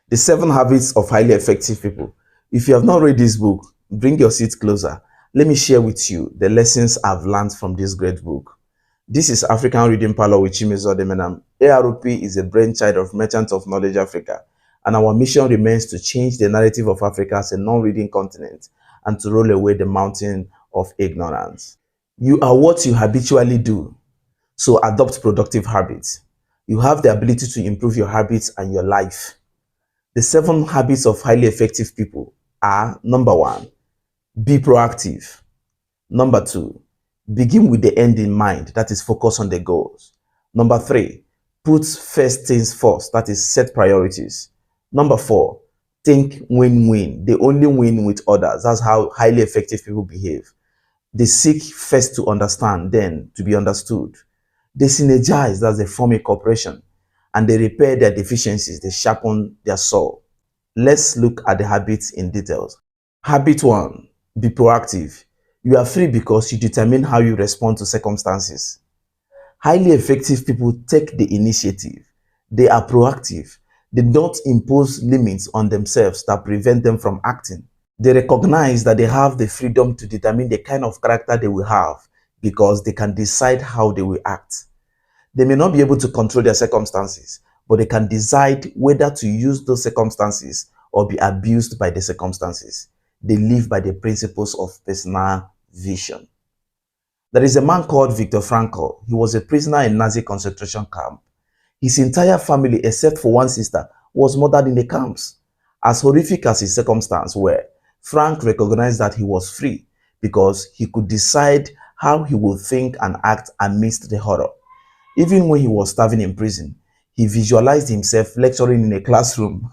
The Seven Habits of Highly Effective People. If you have not read this book, bring your seat closer. Let me share with you the lessons I've learned from this great book. This is African Reading Parlor with Chimezo Demenam. AROP is a brainchild of Merchants of Knowledge Africa, and our mission remains to change the narrative of Africa as a non-reading continent and to roll away the mountain of ignorance. You are what you habitually do, so adopt productive habits. You have the ability to improve your habits and your life. The 7 habits of highly effective people are: number 1, be proactive. Number 2, begin with the end in mind, that is, focus on the goals. Number 3, put first things first, that is, set priorities. Number 4, think win-win. They only win with others. That's how highly effective people behave. They seek first to understand, then to be understood. They synergize, that's, they form a cooperation. And they repair their deficiencies, they sharpen their soul. Let's look at the habits in details. Habit 1, be proactive. You are free because you determine how you respond to circumstances. Highly effective people take the initiative. They are proactive. They don't impose limits on themselves that prevent them from acting. They recognize that they have the freedom to determine the kind of character they will have because they can decide how they will act. They may not be able to control their circumstances, but they can decide whether to use those circumstances or be abused by the circumstances. They live by the principles of personal vision. There is a man called Viktor Frankl. He was a prisoner in Nazi concentration camp. His entire family, except for one sister, was murdered in the camps. As horrific as his circumstances were, Frank recognized that he was free because he could decide how he would think and act amidst the horror. Even when he was starving in prison, he visualized himself lecturing in a classroom,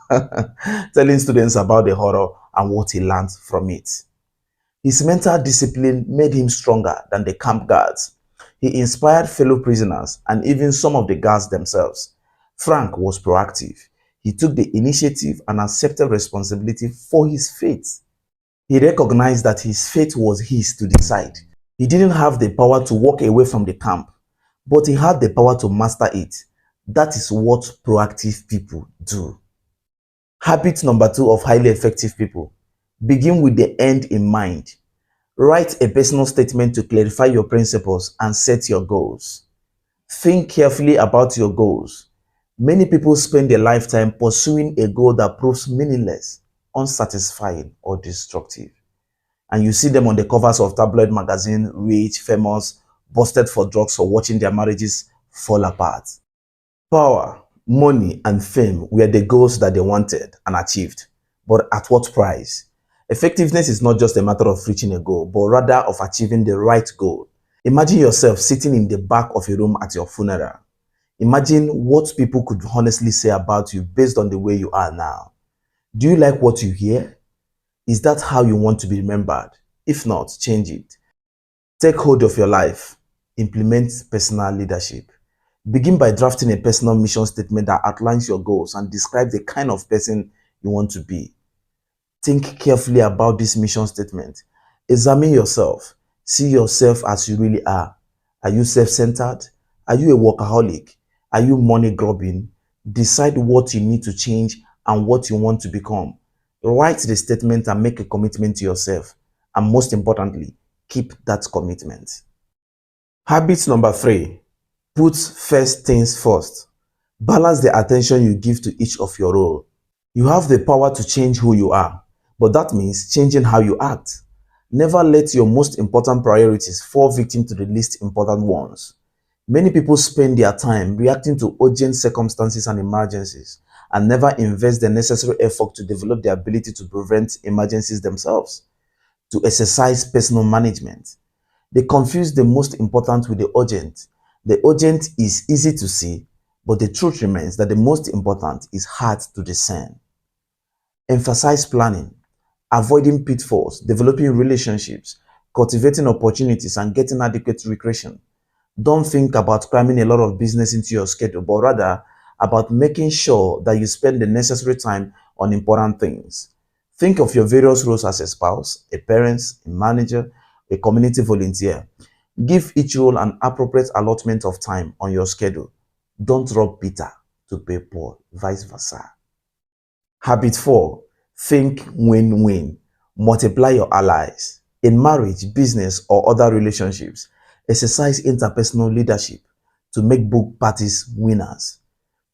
telling students about the horror and what he learned from it. His mental discipline made him stronger than the camp guards. He inspired fellow prisoners and even some of the guards themselves. Frank was proactive. He took the initiative and accepted responsibility for his fate. He recognized that his fate was his to decide. He didn't have the power to walk away from the camp, but he had the power to master it. That is what proactive people do. Habit number 2 of highly effective people. Begin with the end in mind. Write a personal statement to clarify your principles and set your goals. Think carefully about your goals. Many people spend their lifetime pursuing a goal that proves meaningless, unsatisfying, or destructive. And you see them on the covers of tabloid magazine, rich, famous, busted for drugs, or watching their marriages fall apart. Power, money, and fame were the goals that they wanted and achieved. But at what price? Effectiveness is not just a matter of reaching a goal, but rather of achieving the right goal. Imagine yourself sitting in the back of a room at your funeral. Imagine what people could honestly say about you based on the way you are now. Do you like what you hear? Is that how you want to be remembered? If not, change it. Take hold of your life. Implement personal leadership. Begin by drafting a personal mission statement that outlines your goals and describes the kind of person you want to be. Think carefully about this mission statement. Examine yourself. See yourself as you really are. Are you self-centered? Are you a workaholic? Are you money-grubbing? Decide what you need to change and what you want to become. Write the statement and make a commitment to yourself. And most importantly, keep that commitment. Habit number 3. Put first things first. Balance the attention you give to each of your role. You have the power to change who you are, but that means changing how you act. Never let your most important priorities fall victim to the least important ones. Many people spend their time reacting to urgent circumstances and emergencies and never invest the necessary effort to develop the ability to prevent emergencies themselves, to exercise personal management. They confuse the most important with the urgent. The urgent is easy to see, but the truth remains that the most important is hard to discern. Emphasize planning, avoiding pitfalls, developing relationships, cultivating opportunities, and getting adequate recreation. Don't think about cramming a lot of business into your schedule, but rather about making sure that you spend the necessary time on important things. Think of your various roles as a spouse, a parent, a manager, a community volunteer. Give each role an appropriate allotment of time on your schedule. Don't rob Peter to pay Paul, vice versa. Habit 4. Think win-win. Multiply your allies. In marriage, business, or other relationships, exercise interpersonal leadership to make both parties winners.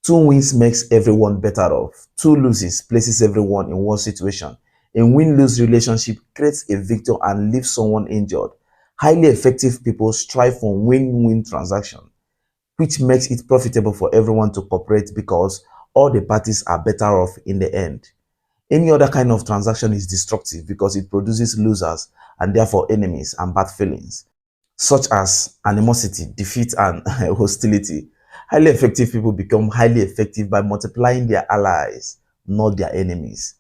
Two wins makes everyone better off. Two loses places everyone in one situation. A win-lose relationship creates a victor and leaves someone injured. Highly effective people strive for win-win transaction, which makes it profitable for everyone to cooperate because all the parties are better off in the end. Any other kind of transaction is destructive because it produces losers and therefore enemies and bad feelings, such as animosity, defeat, and hostility. Highly effective people become highly effective by multiplying their allies, not their enemies.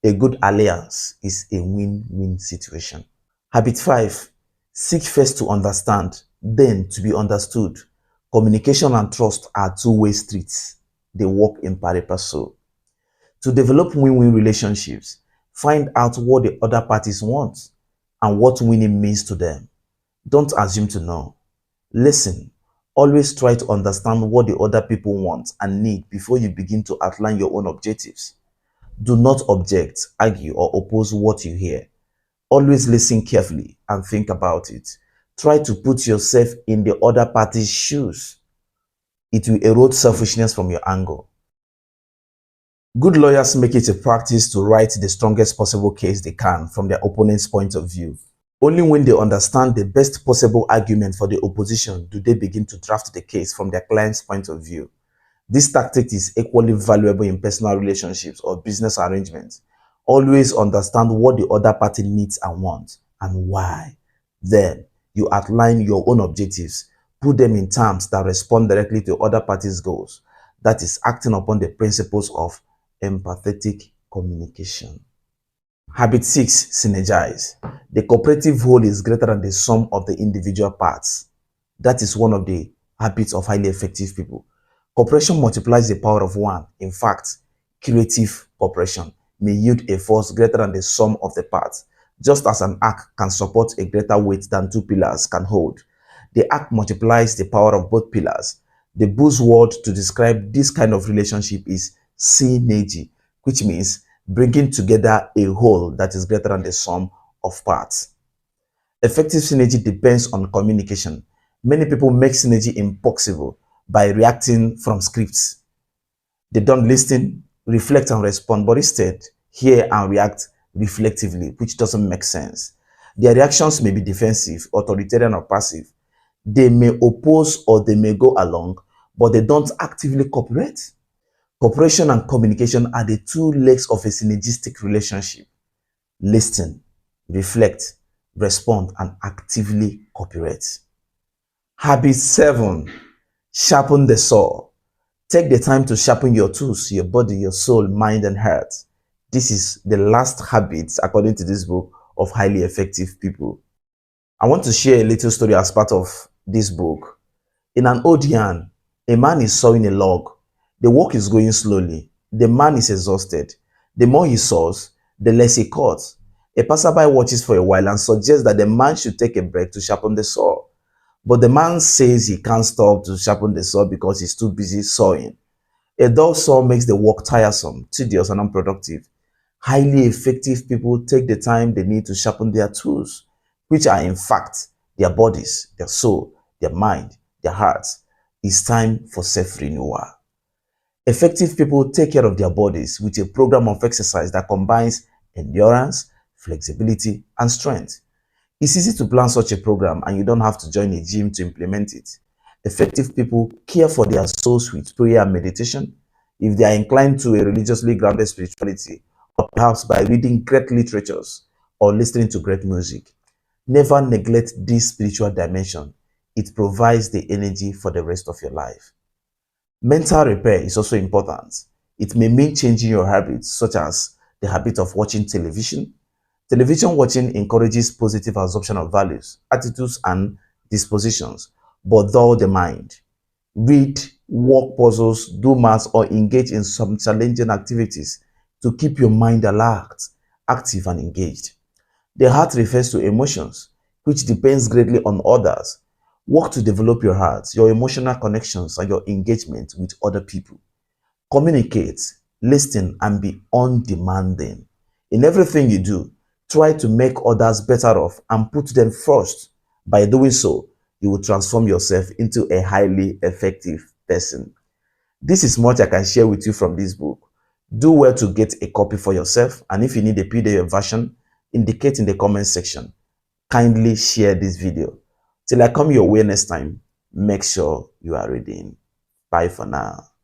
A good alliance is a win-win situation. Habit 5. Seek first to understand, then to be understood. Communication and trust are two-way streets. They work in pari passu. To develop win-win relationships, find out what the other parties want and what winning means to them. Don't assume to know. Listen. Always try to understand what the other people want and need before you begin to outline your own objectives. Do not object, argue, or oppose what you hear. Always listen carefully and think about it. Try to put yourself in the other party's shoes. It will erode selfishness from your angle. Good lawyers make it a practice to write the strongest possible case they can from their opponent's point of view. Only when they understand the best possible argument for the opposition do they begin to draft the case from their client's point of view. This tactic is equally valuable in personal relationships or business arrangements. Always understand what the other party needs and wants and why. Then, you outline your own objectives. Put them in terms that respond directly to other parties' goals. That is acting upon the principles of empathetic communication. Habit 6. Synergize. The cooperative whole is greater than the sum of the individual parts. That is one of the habits of highly effective people. Cooperation multiplies the power of one. In fact, creative cooperation may yield a force greater than the sum of the parts, just as an ark can support a greater weight than two pillars can hold. The ark multiplies the power of both pillars. The buzzword to describe this kind of relationship is synergy, which means bringing together a whole that is greater than the sum of parts. Effective synergy depends on communication. Many people make synergy impossible by reacting from scripts. They don't listen, reflect, and respond, but instead hear and react reflectively, which doesn't make sense. Their reactions may be defensive, authoritarian, or passive. They may oppose or they may go along, but they don't actively cooperate. Cooperation and communication are the two legs of a synergistic relationship. Listen, reflect, respond, and actively cooperate. Habit 7. Sharpen the saw. Take the time to sharpen your tools, your body, your soul, mind, and heart. This is the last habit, according to this book, of highly effective people. I want to share a little story as part of this book. In an old yarn, a man is sawing a log. The work is going slowly. The man is exhausted. The more he saws, the less he cuts. A passerby watches for a while and suggests that the man should take a break to sharpen the saw. But the man says he can't stop to sharpen the saw because he's too busy sawing. A dull saw makes the work tiresome, tedious, and unproductive. Highly effective people take the time they need to sharpen their tools, which are in fact their bodies, their soul, their mind, their hearts. It's time for self-renewal. Effective people take care of their bodies with a program of exercise that combines endurance, flexibility, and strength. It's easy to plan such a program and you don't have to join a gym to implement it. Effective people care for their souls with prayer and meditation, if they are inclined to a religiously grounded spirituality, or perhaps by reading great literatures or listening to great music. Never neglect this spiritual dimension. It provides the energy for the rest of your life. Mental repair is also important. It may mean changing your habits, such as the habit of watching television. Television watching encourages positive absorption of values, attitudes, and dispositions, but dull the mind. Read, work puzzles, do maths, or engage in some challenging activities to keep your mind alert, active, and engaged. The heart refers to emotions, which depends greatly on others. Work to develop your heart, your emotional connections, and your engagement with other people. Communicate. listen, and be undemanding. In everything you do, try to make others better off and put them first. By doing so, you will transform yourself into a highly effective person. This is much I can share with you from this book. Do well to get a copy for yourself, and if you need a PDF version, indicate in the comment section. Kindly share this video. Till I come your way next time, make sure you are reading. Bye for now.